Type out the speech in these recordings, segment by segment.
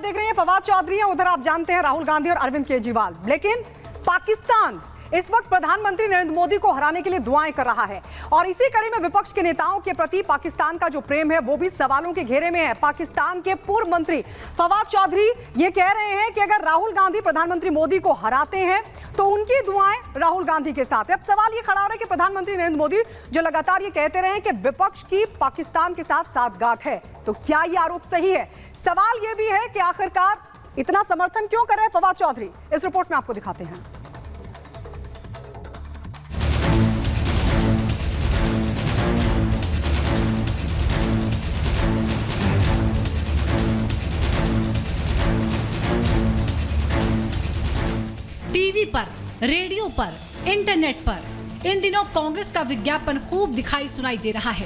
देख रहे हैं फवाद चौधरी हैं, उधर आप जानते हैं राहुल गांधी और अरविंद केजरीवाल। लेकिन पाकिस्तान इस वक्त प्रधानमंत्री नरेंद्र मोदी को हराने के लिए दुआएं कर रहा है और इसी कड़ी में विपक्ष के नेताओं के प्रति पाकिस्तान का जो प्रेम है वो भी सवालों के घेरे में है। पाकिस्तान के पूर्व मंत्री फवाद चौधरी ये कह रहे हैं कि अगर राहुल गांधी प्रधानमंत्री मोदी को हराते हैं तो उनकी दुआएं राहुल गांधी के साथ है। अब सवाल ये खड़ा हो रहा है कि प्रधानमंत्री नरेंद्र मोदी जो लगातार ये कहते रहे हैं कि विपक्ष की पाकिस्तान के साथ साठगांठ है, तो क्या ये आरोप सही है? सवाल ये भी है कि आखिरकार इतना समर्थन क्यों कर रहे हैं फवाद चौधरी? इस रिपोर्ट में आपको दिखाते हैं। टीवी पर, रेडियो पर, इंटरनेट पर इन दिनों कांग्रेस का विज्ञापन खूब दिखाई सुनाई दे रहा है।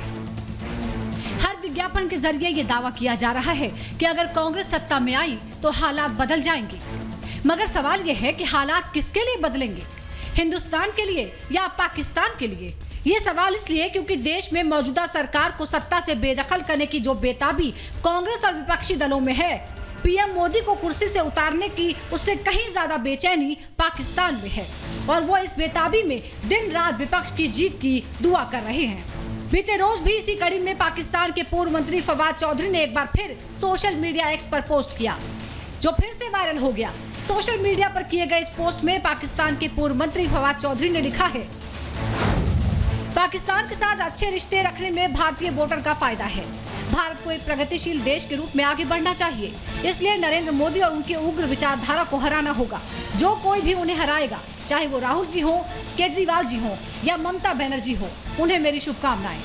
हर विज्ञापन के जरिए ये दावा किया जा रहा है कि अगर कांग्रेस सत्ता में आई तो हालात बदल जाएंगे। मगर सवाल ये है कि हालात किसके लिए बदलेंगे, हिंदुस्तान के लिए या पाकिस्तान के लिए? ये सवाल इसलिए क्योंकि देश में मौजूदा सरकार को सत्ता से बेदखल करने की जो बेताबी कांग्रेस और विपक्षी दलों में है, पीएम मोदी को कुर्सी से उतारने की उससे कहीं ज्यादा बेचैनी पाकिस्तान में है और वो इस बेताबी में दिन रात विपक्ष की जीत की दुआ कर रहे हैं। बीते रोज भी इसी कड़ी में पाकिस्तान के पूर्व मंत्री फवाद चौधरी ने एक बार फिर सोशल मीडिया एक्स पर पोस्ट किया, जो फिर से वायरल हो गया। सोशल मीडिया पर किए गए इस पोस्ट में पाकिस्तान के पूर्व मंत्री फवाद चौधरी ने लिखा है, पाकिस्तान के साथ अच्छे रिश्ते रखने में भारतीय वोटर का फायदा है। भारत को एक प्रगतिशील देश के रूप में आगे बढ़ना चाहिए, इसलिए नरेंद्र मोदी और उनकी उग्र विचारधारा को हराना होगा। जो कोई भी उन्हें हराएगा, चाहे वो राहुल जी हो, केजरीवाल जी हो या ममता बनर्जी हो, उन्हें मेरी शुभकामनाएं।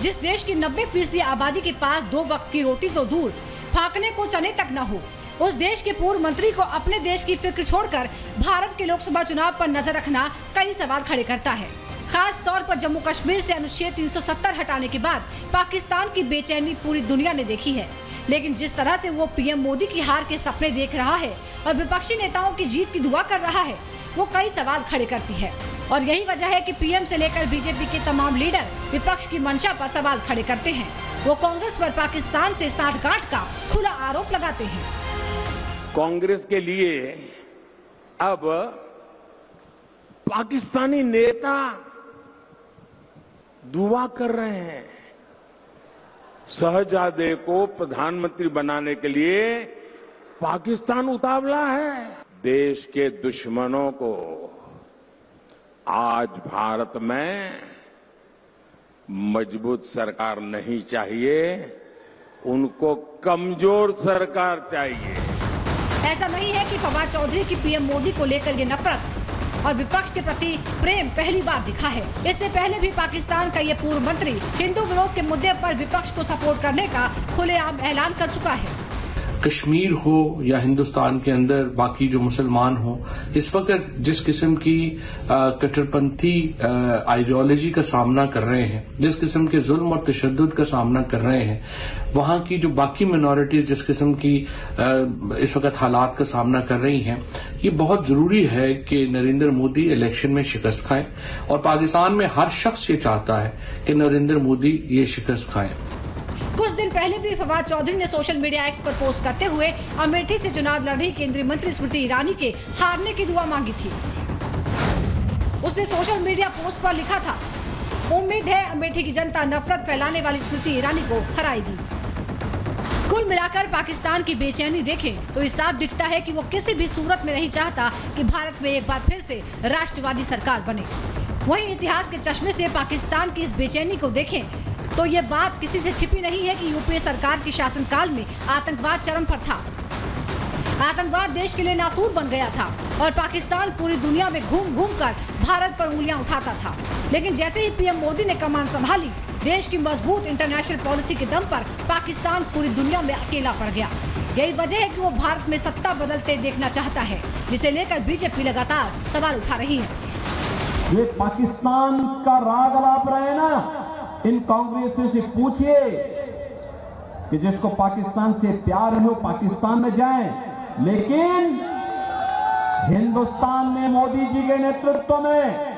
जिस देश की 90% आबादी के पास 2 वक्त की रोटी तो दूर, फाकने को चने तक न हो, उस देश के पूर्व मंत्री को अपने देश की फिक्र छोड़कर भारत के लोकसभा चुनाव पर नजर रखना कई सवाल खड़े करता है। खास तौर पर जम्मू कश्मीर से अनुच्छेद 370 हटाने के बाद पाकिस्तान की बेचैनी पूरी दुनिया ने देखी है। लेकिन जिस तरह से वो पीएम मोदी की हार के सपने देख रहा है और विपक्षी नेताओं की जीत की दुआ कर रहा है, वो कई सवाल खड़े करती है। और यही वजह है कि पीएम से लेकर बीजेपी के तमाम लीडर विपक्ष की मंशा पर सवाल खड़े करते हैं। वो कांग्रेस पर पाकिस्तान से साठगांठ का खुला आरोप लगाते हैं। कांग्रेस के लिए अब पाकिस्तानी नेता दुआ कर रहे हैं। शहजादे को प्रधानमंत्री बनाने के लिए पाकिस्तान उतावला है। देश के दुश्मनों को आज भारत में मजबूत सरकार नहीं चाहिए, उनको कमजोर सरकार चाहिए। ऐसा नहीं है कि फवाद चौधरी की पीएम मोदी को लेकर ये नफरत और विपक्ष के प्रति प्रेम पहली बार दिखा है। इससे पहले भी पाकिस्तान का ये पूर्व मंत्री हिंदू विरोध के मुद्दे पर विपक्ष को सपोर्ट करने का खुलेआम ऐलान कर चुका है। कश्मीर हो या हिंदुस्तान के अंदर बाकी जो मुसलमान हो, इस वक्त जिस किस्म की कट्टरपंथी आइडियोलॉजी का सामना कर रहे हैं, जिस किस्म के जुल्म और तशद्दुद का सामना कर रहे हैं, वहां की जो बाकी मिनॉरिटीज जिस किस्म की इस वक्त हालात का सामना कर रही हैं, ये बहुत जरूरी है कि नरेंद्र मोदी इलेक्शन में शिकस्त खाएं और पाकिस्तान में हर शख्स ये चाहता है कि नरेंद्र मोदी ये शिकस्त खाएं। कुछ दिन पहले भी फवाद चौधरी ने सोशल मीडिया एक्स पर पोस्ट करते हुए अमेठी से चुनाव लड़ रही केंद्रीय मंत्री स्मृति ईरानी के हारने की दुआ मांगी थी। उसने सोशल मीडिया पोस्ट पर लिखा था, उम्मीद है अमेठी की जनता नफरत फैलाने वाली स्मृति ईरानी को हराएगी। कुल मिलाकर पाकिस्तान की बेचैनी देखें तो इस साफ दिखता है कि वो किसी भी सूरत में नहीं चाहता कि भारत में एक बार फिर से राष्ट्रवादी सरकार बने। वहीं इतिहास के चश्मे से पाकिस्तान की इस बेचैनी को देखें तो ये बात किसी से छिपी नहीं है कि यूपीए सरकार के शासनकाल में आतंकवाद चरम पर था। आतंकवाद देश के लिए नासूर बन गया था और पाकिस्तान पूरी दुनिया में घूम घूम कर भारत पर उंगलियां उठाता था। लेकिन जैसे ही पीएम मोदी ने कमान संभाली, देश की मजबूत इंटरनेशनल पॉलिसी के दम पर पाकिस्तान पूरी दुनिया में अकेला पड़ गया। यही वजह है कि वो भारत में सत्ता बदलते देखना चाहता है, जिसे लेकर बीजेपी लगातार सवाल उठा रही है। ये पाकिस्तान का राग अलाप रहे ना, इन कांग्रेसियों से पूछिए कि जिसको पाकिस्तान से प्यार है वो पाकिस्तान में जाए, लेकिन हिंदुस्तान में मोदी जी के नेतृत्व में